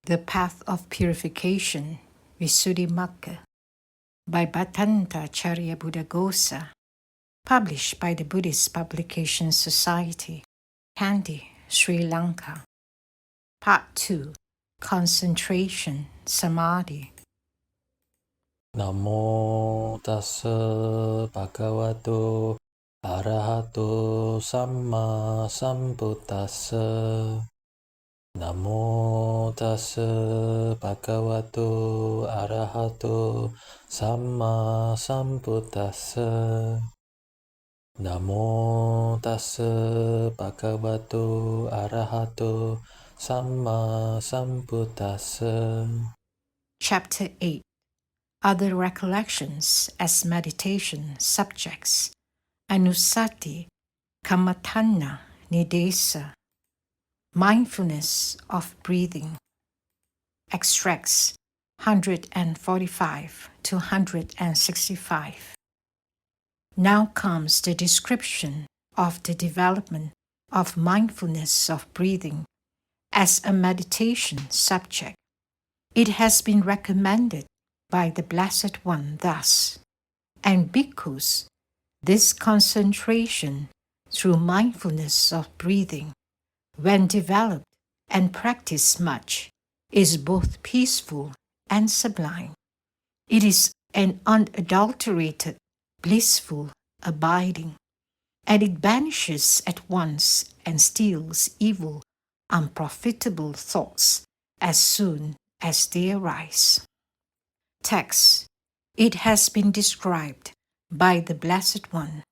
The Path of Purification, Visuddhimagga, by Bhadantācariya Buddhaghosa, published by the Buddhist Publication Society, Kandy, Sri Lanka. Part 2, Concentration, Samadhi. Namo tassa bhagavato arahato samma sambuddhassa. Namo tassa bhagavato arahato samma sambuddhassa. Namo tassa bhagavato arahato samma sambuddhassa. Chapter 8, Other Recollections as Meditation Subjects, Anusati, Kammatthana, Nidesa, Mindfulness of Breathing. Extracts 145 to 165. Now comes the description of the development of mindfulness of breathing as a meditation subject. It has been recommended by the Blessed One thus, and bhikkhus, this concentration through mindfulness of breathing, when developed and practiced much, is both peaceful and sublime. It is an unadulterated, blissful abiding, and it banishes at once and steals evil, unprofitable thoughts as soon as they arise. Text. It has been described by the Blessed One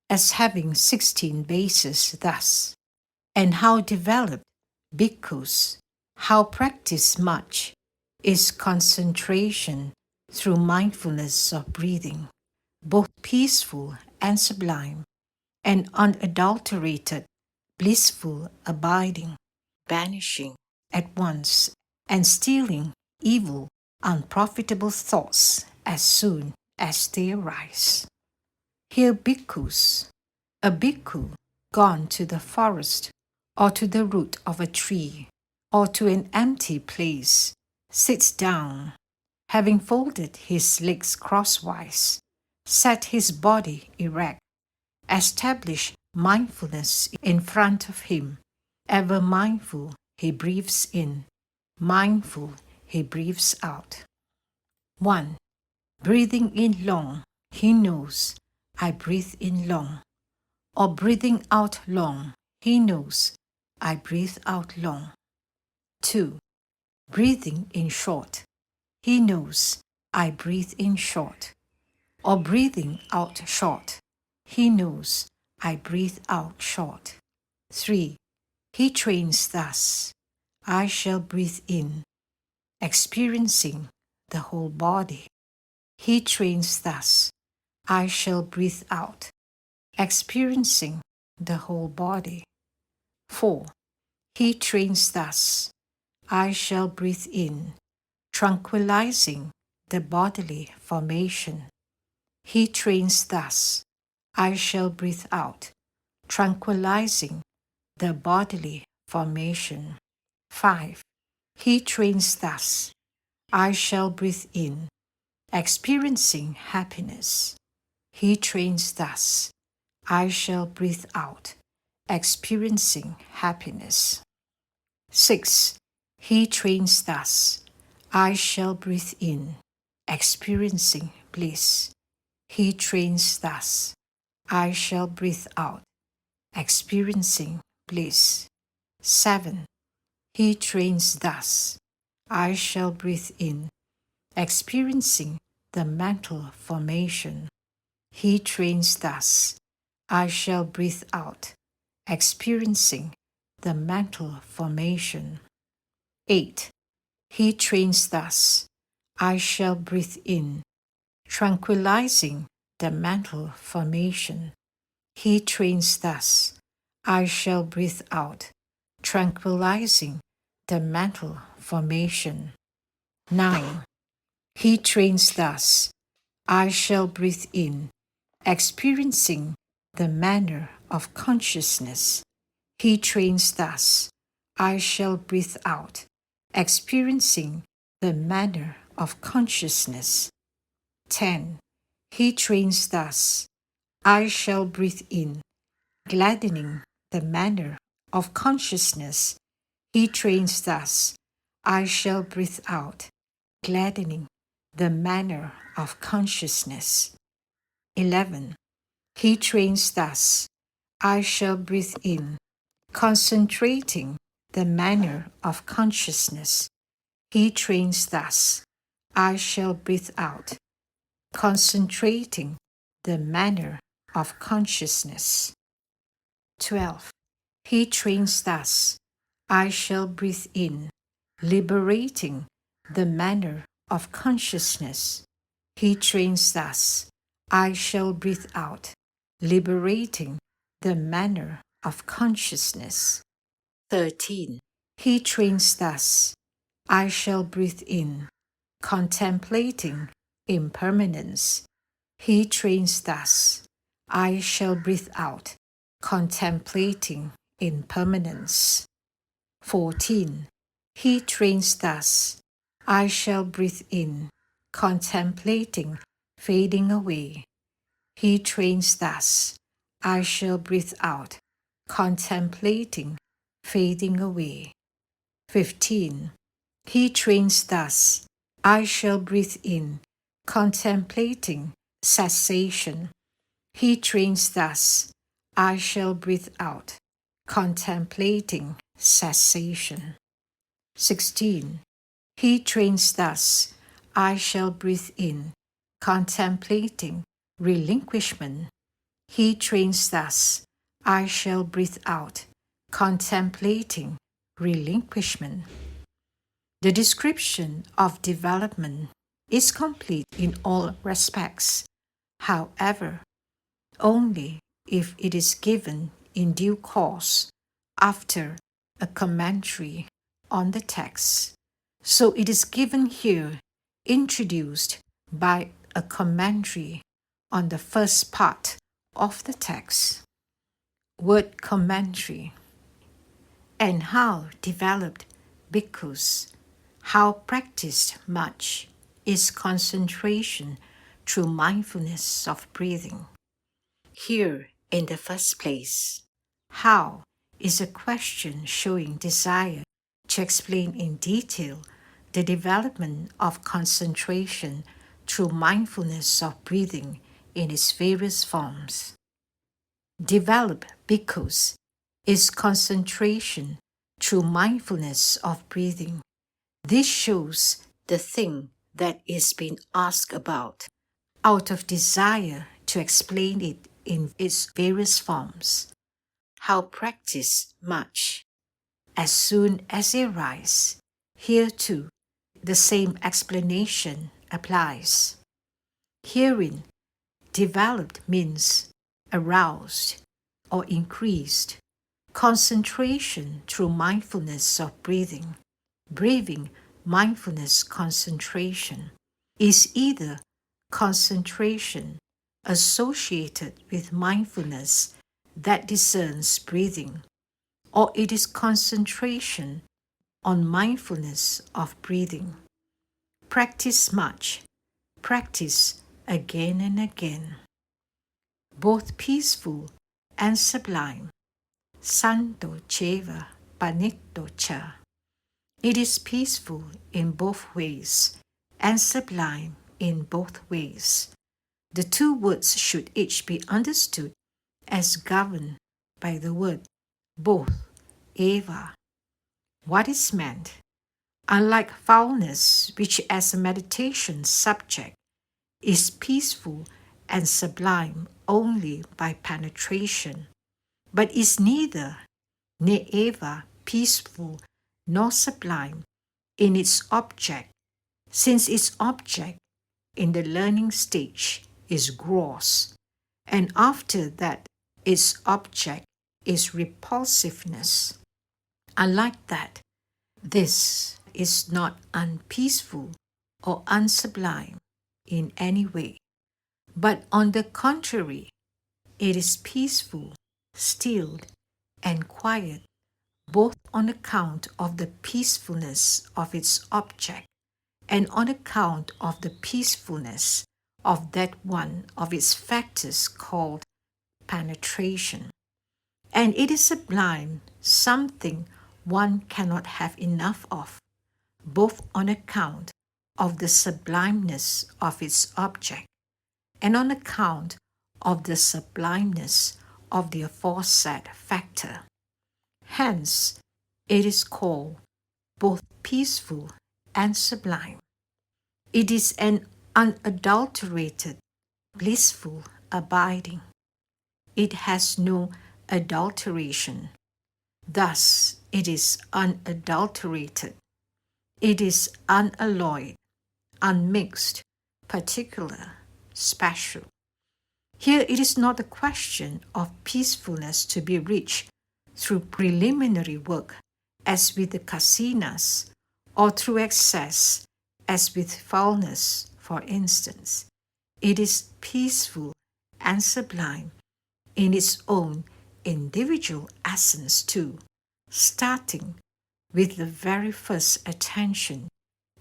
as having 16 bases thus, and how developed bhikkhus, how practiced much, is concentration through mindfulness of breathing, both peaceful and sublime, and unadulterated, blissful abiding, banishing at once and stealing evil, unprofitable thoughts as soon as they arise. Here bhikkhus, a bhikkhu gone to the forest or to the root of a tree or to an empty place, sits down, having folded his legs crosswise, set his body erect, establish mindfulness in front of him, ever mindful he breathes in, mindful he breathes out. 1. Breathing in long, he knows, I breathe in long. Or breathing out long, he knows, I breathe out long. 2. Breathing in short, he knows, I breathe in short. Or breathing out short, he knows, I breathe out short. 3. He trains thus, I shall breathe in, experiencing the whole body. He trains thus, I shall breathe out, experiencing the whole body. 4. He trains thus, I shall breathe in, tranquilizing the bodily formation. He trains thus, I shall breathe out, tranquilizing the bodily formation. 5. He trains thus, I shall breathe in, experiencing happiness. He trains thus, I shall breathe out, experiencing happiness. 6. He trains thus, I shall breathe in, experiencing bliss. He trains thus, I shall breathe out, experiencing bliss. 7. He trains thus, I shall breathe in, experiencing the mental formation. He trains thus, I shall breathe out, experiencing the mental formation. 8. He trains thus, I shall breathe in, tranquilizing the mental formation. He trains thus, I shall breathe out, tranquilizing the mental formation. 9. He trains thus, I shall breathe in, experiencing the manner of consciousness. He trains thus, I shall breathe out, experiencing the manner of consciousness. 10. He trains thus, I shall breathe in, gladdening the manner of consciousness. He trains thus, I shall breathe out, gladdening the manner of consciousness. 11. He trains thus, I shall breathe in, concentrating the manner of consciousness. He trains thus, I shall breathe out, concentrating the manner of consciousness. 12. He trains thus, I shall breathe in, liberating the manner of consciousness. He trains thus, I shall breathe out, liberating the manner of consciousness. 13. He trains thus, I shall breathe in, contemplating impermanence. He trains thus, I shall breathe out, contemplating impermanence. 14. He trains thus, I shall breathe in, contemplating fading away. He trains thus, I shall breathe out, contemplating fading away. 15. He trains thus, I shall breathe in, contemplating cessation. He trains thus, I shall breathe out, contemplating cessation. 16. He trains thus, I shall breathe in, contemplating relinquishment. He trains thus, I shall breathe out, contemplating relinquishment. The description of development is complete in all respects. However, only if it is given in due course after a commentary on the text. So it is given here, introduced by a commentary on the first part of the text. Word commentary. And how developed bhikkhus, how practiced much is concentration through mindfulness of breathing. Here, in the first place, how is a question showing desire to explain in detail the development of concentration through mindfulness of breathing in its various forms. Develop bhikkhus is concentration through mindfulness of breathing. This shows the thing that is being asked about, out of desire to explain it in its various forms. How practice much. As soon as they rise, here too, the same explanation applies. Herein, developed means aroused or increased. Concentration through mindfulness of breathing, breathing mindfulness concentration, is either concentration associated with mindfulness that discerns breathing, or it is concentration on mindfulness of breathing. Practice much, practice again and again. Both peaceful and sublime, santo cheva panitto cha. It is peaceful in both ways and sublime in both ways. The two words should each be understood as governed by the word both, eva. What is meant? Unlike foulness, which as a meditation subject is peaceful and sublime only by penetration, but is neither ne eva peaceful nor sublime in its object, since its object in the learning stage is gross, and after that its object is repulsiveness. Unlike that, this is not unpeaceful or unsublime in any way, but on the contrary, it is peaceful, stilled, and quiet, both on account of the peacefulness of its object and on account of the peacefulness of that one of its factors called penetration. And it is sublime, something one cannot have enough of, both on account of the sublimeness of its object and on account of the sublimeness of the aforesaid factor. Hence, it is called both peaceful and sublime. It is an unadulterated, blissful abiding. It has no adulteration. Thus, it is unadulterated. It is unalloyed, unmixed, particular, special. Here it is not a question of peacefulness to be reached through preliminary work, as with the kasinas, or through excess, as with foulness, for instance. It is peaceful and sublime in its own individual essence too, starting with the very first attention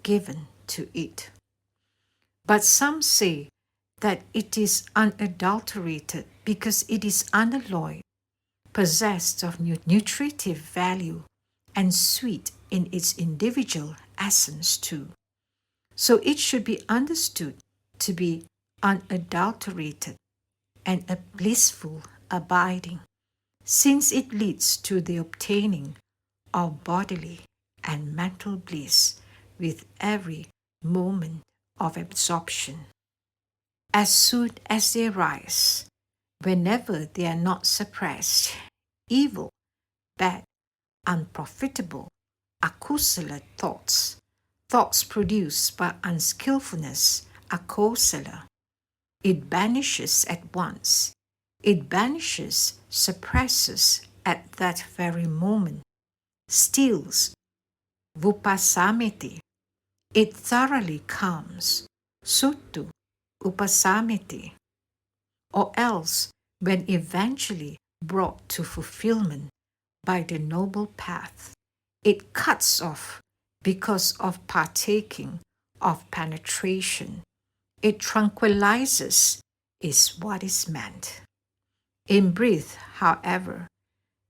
given to it. But some say that it is unadulterated because it is unalloyed, possessed of nutritive value, and sweet in its individual essence too. So it should be understood to be unadulterated and a blissful abiding, since it leads to the obtaining of bodily and mental bliss with every moment of absorption. As soon as they arise, whenever they are not suppressed, evil, bad, unprofitable, akusala thoughts, thoughts produced by unskillfulness, akosala, it banishes at once. It banishes, suppresses at that very moment, steals, vupasamiti. It thoroughly calms, suttu, upasamiti. Or else, when eventually brought to fulfillment by the noble path, it cuts off because of partaking of penetration. It tranquilizes is what is meant. In breath, however,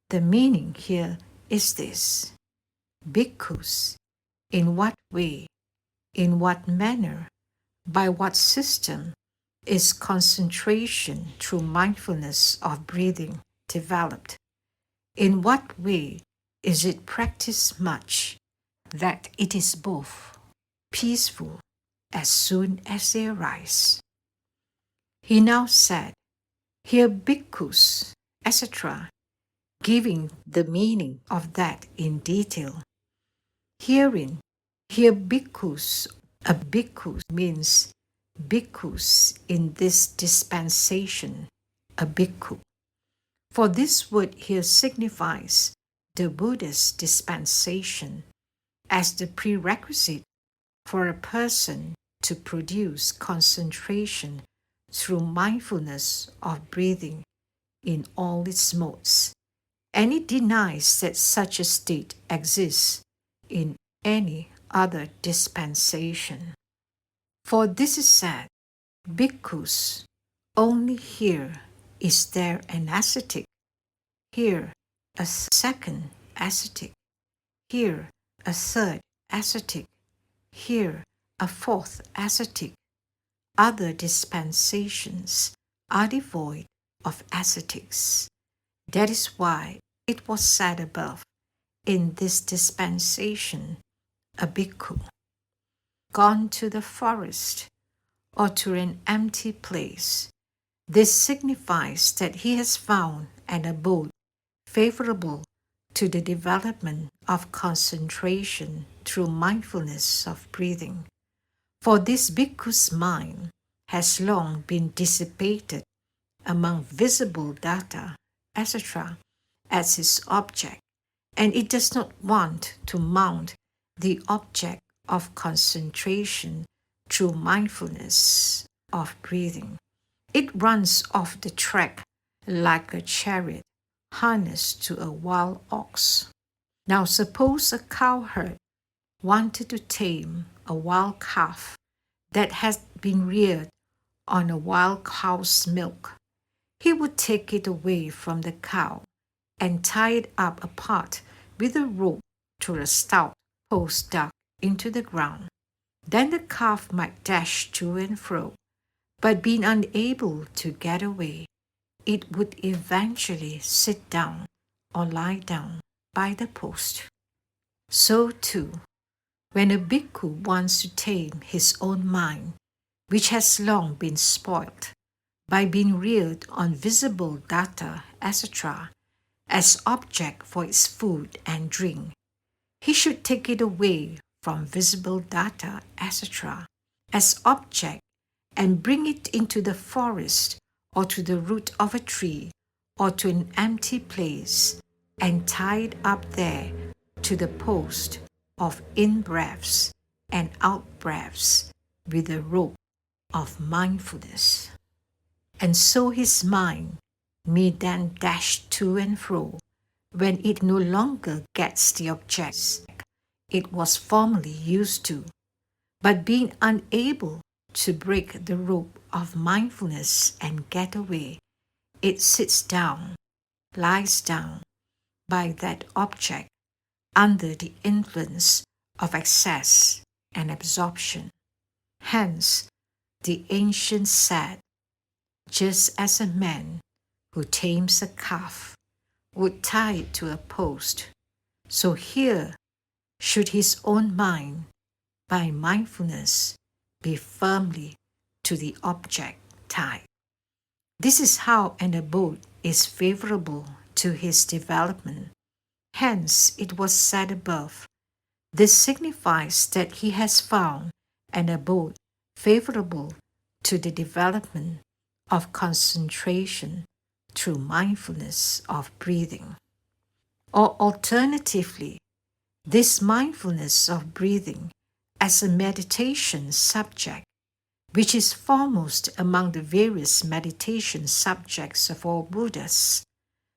the meaning here is this: Bhikkhus, in what way, in what manner, by what system is concentration through mindfulness of breathing developed? In what way is it practiced much that it is both peaceful as soon as they arise? He now said, here bhikkhus, etc., giving the meaning of that in detail. Herein, here bhikkhus, a bhikkhus means bhikkhus in this dispensation, a bhikkhu. For this word here signifies the Buddha's dispensation as the prerequisite for a person to produce concentration through mindfulness of breathing in all its modes. And it denies that such a state exists in any other dispensation. For this is said, bhikkhus, only here is there an ascetic, here a second ascetic, here a third ascetic, here a fourth ascetic. Other dispensations are devoid of ascetics. That is why it was said above, in this dispensation, a bhikkhu, gone to the forest or to an empty place. This signifies that he has found an abode favorable to the development of concentration through mindfulness of breathing. For this bhikkhu's mind has long been dissipated among visible data, etc., as his object, and it does not want to mount the object of concentration through mindfulness of breathing. It runs off the track like a chariot harnessed to a wild ox. Now suppose a cowherd wanted to tame a wild calf that has been reared on a wild cow's milk. He would take it away from the cow and tie it up apart with a rope to a stout post dug into the ground. Then the calf might dash to and fro, but being unable to get away, it would eventually sit down or lie down by the post. So too, when a bhikkhu wants to tame his own mind, which has long been spoilt by being reared on visible data, etc., as object for its food and drink, he should take it away from visible data, etc., as object and bring it into the forest or to the root of a tree or to an empty place and tie it up there to the post of in-breaths and out-breaths with a rope of mindfulness. And so his mind may then dash to and fro when it no longer gets the objects it was formerly used to, but being unable to break the rope of mindfulness and get away, it sits down, lies down by that object under the influence of excess and absorption. Hence, the ancients said, just as a man who tames a calf would tie it to a post, so here should his own mind, by mindfulness, be firmly to the object tied. This is how an abode is favorable to his development. Hence, it was said above, this signifies that he has found an abode favorable to the development of concentration through mindfulness of breathing. Or alternatively, this mindfulness of breathing as a meditation subject, which is foremost among the various meditation subjects of all Buddhas,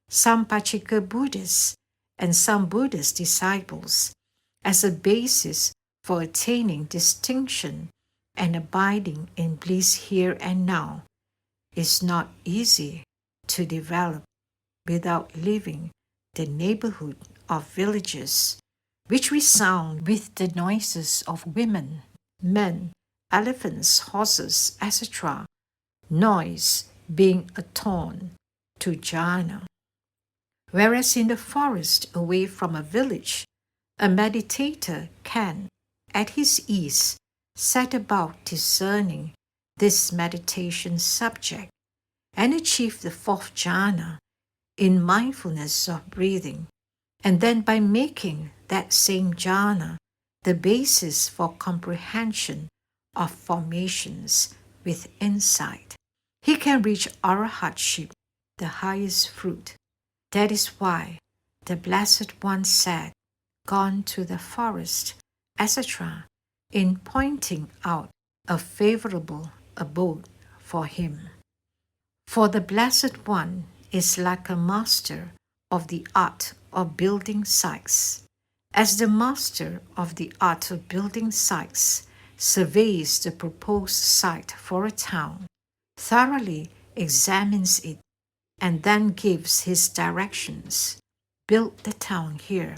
some Pachika Buddhists and some Buddhist disciples, as a basis for attaining distinction and abiding in bliss here and now, is not easy to develop without leaving the neighborhood of villages, which resound with the noises of women, men, elephants, horses, etc., noise being a tone to jhana. Whereas in the forest away from a village, a meditator can, at his ease, set about discerning this meditation subject and achieve the fourth jhana in mindfulness of breathing, and then by making that same jhana the basis for comprehension of formations with insight, he can reach arahatship, the highest fruit. That is why the Blessed One said, gone to the forest, etc., in pointing out a favorable abode for him. For the Blessed One is like a master of the art of building sites. As the master of the art of building sites surveys the proposed site for a town, thoroughly examines it, and then gives his directions, build the town here.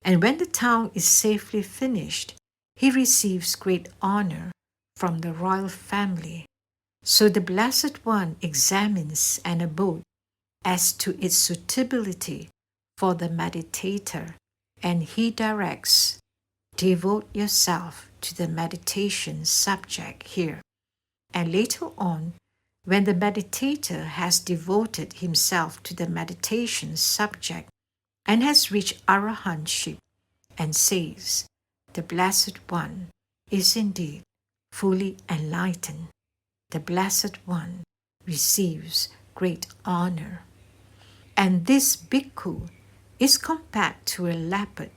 And when the town is safely finished, he receives great honor from the royal family. So the Blessed One examines an abode as to its suitability for the meditator, and he directs, devote yourself to the meditation subject here. And later on, when the meditator has devoted himself to the meditation subject and has reached arahantship and says, the Blessed One is indeed fully enlightened, the Blessed One receives great honor. And this bhikkhu is compared to a leopard,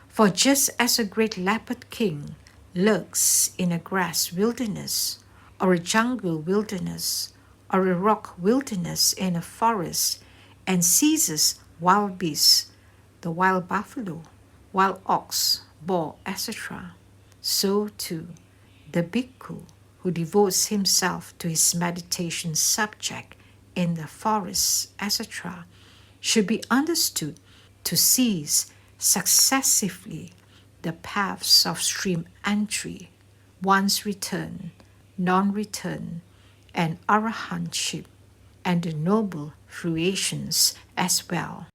for just as a great leopard king lurks in a grass wilderness, or a jungle wilderness, or a rock wilderness in a forest, and seizes wild beasts, the wild buffalo, wild ox, boar, etc., so too the bhikkhu who devotes himself to his meditation subject in the forest, etc., should be understood to seize successively the paths of stream entry, one's return, non-return, and arahantship, and the noble fruitions as well.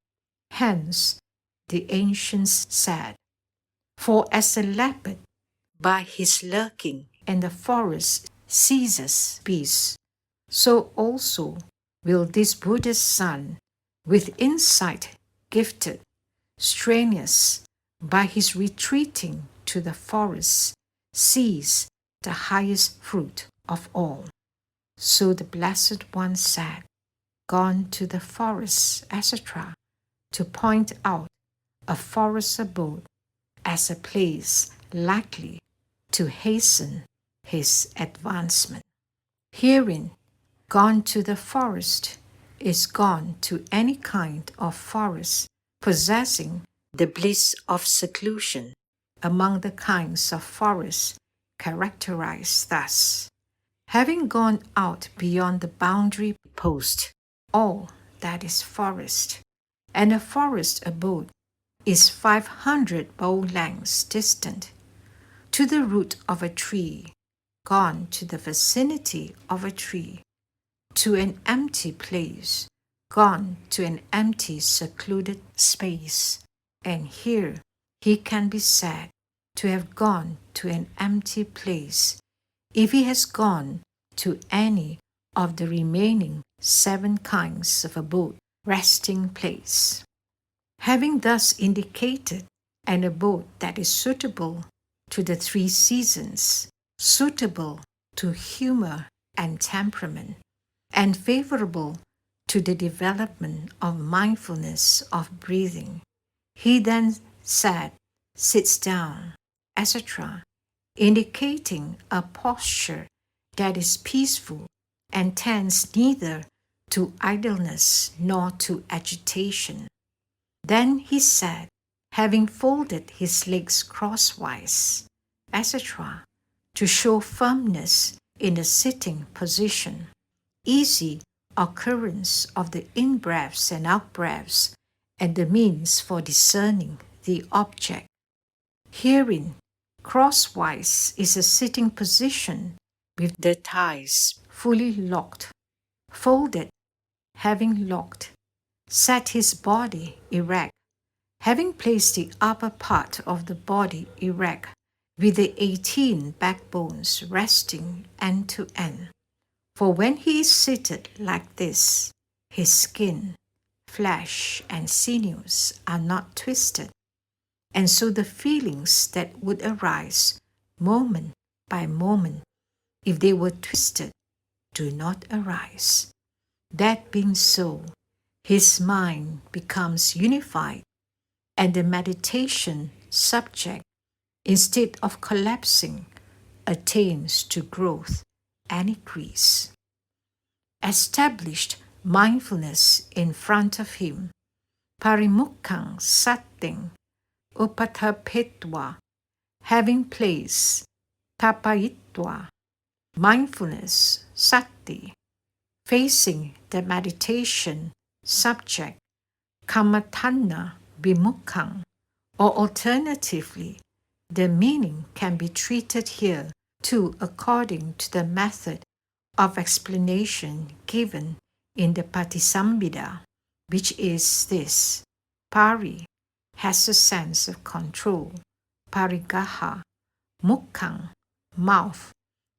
Hence, the ancients said, "For as a leopard by his lurking in the forest seizes peace, so also will this Buddha's son, with insight gifted, strenuous by his retreating to the forest, seize the highest fruit of all." So the Blessed One said, "Gone to the forest, etc., to point out a forest abode as a place likely to hasten his advancement." Herein, gone to the forest is gone to any kind of forest possessing the bliss of seclusion among the kinds of forests characterized thus. Having gone out beyond the boundary post, all that is forest, and a forest abode is 500 bow lengths distant, to the root of a tree, gone to the vicinity of a tree, to an empty place, gone to an empty secluded space, and here he can be said to have gone to an empty place if he has gone to any of the remaining 7 kinds of abode resting place. Having thus indicated an abode that is suitable to the 3 seasons, suitable to humor and temperament, and favorable to the development of mindfulness of breathing, he then said, "Sits down," etc., indicating a posture that is peaceful and tends neither to idleness nor to agitation. Then he said, having folded his legs crosswise, etc., to show firmness in the sitting position, easy occurrence of the in-breaths and out-breaths, and the means for discerning the object. Herein, crosswise is a sitting position with the thighs fully locked, folded, having locked, set his body erect, having placed the upper part of the body erect, with the 18 backbones resting end to end. For when he is seated like this, his skin, flesh, and sinews are not twisted, and so the feelings that would arise moment by moment, if they were twisted, do not arise. That being so, his mind becomes unified, and the meditation subject, instead of collapsing, attains to growth and increase. Established mindfulness in front of him, parimukhang satting, upatapetva, having place, tapayitva, mindfulness, sati, facing the meditation subject, kamathana vimukhang, or alternatively, the meaning can be treated here too according to the method of explanation given in the Patisambhida, which is this: pari has a sense of control, parigaha, mukhang, mouth,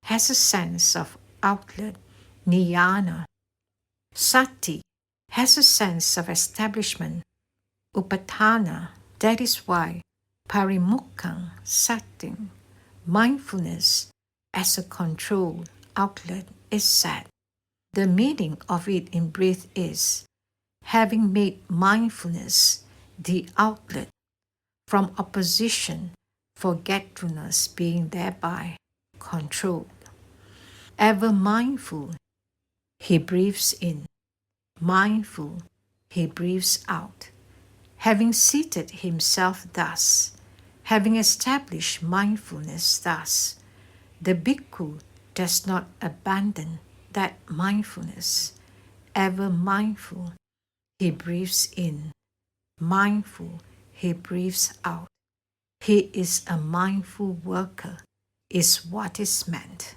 has a sense of outlet, niyana, sati has a sense of establishment, upatthana, that is why parimukhang satting, mindfulness as a controlled outlet, is said. The meaning of it in brief is, having made mindfulness the outlet from opposition, forgetfulness being thereby controlled. Ever mindful, he breathes in. Mindful, he breathes out. Having seated himself thus, having established mindfulness thus, the bhikkhu does not abandon that mindfulness. Ever mindful, he breathes in. Mindful, he breathes out. He is a mindful worker, is what is meant.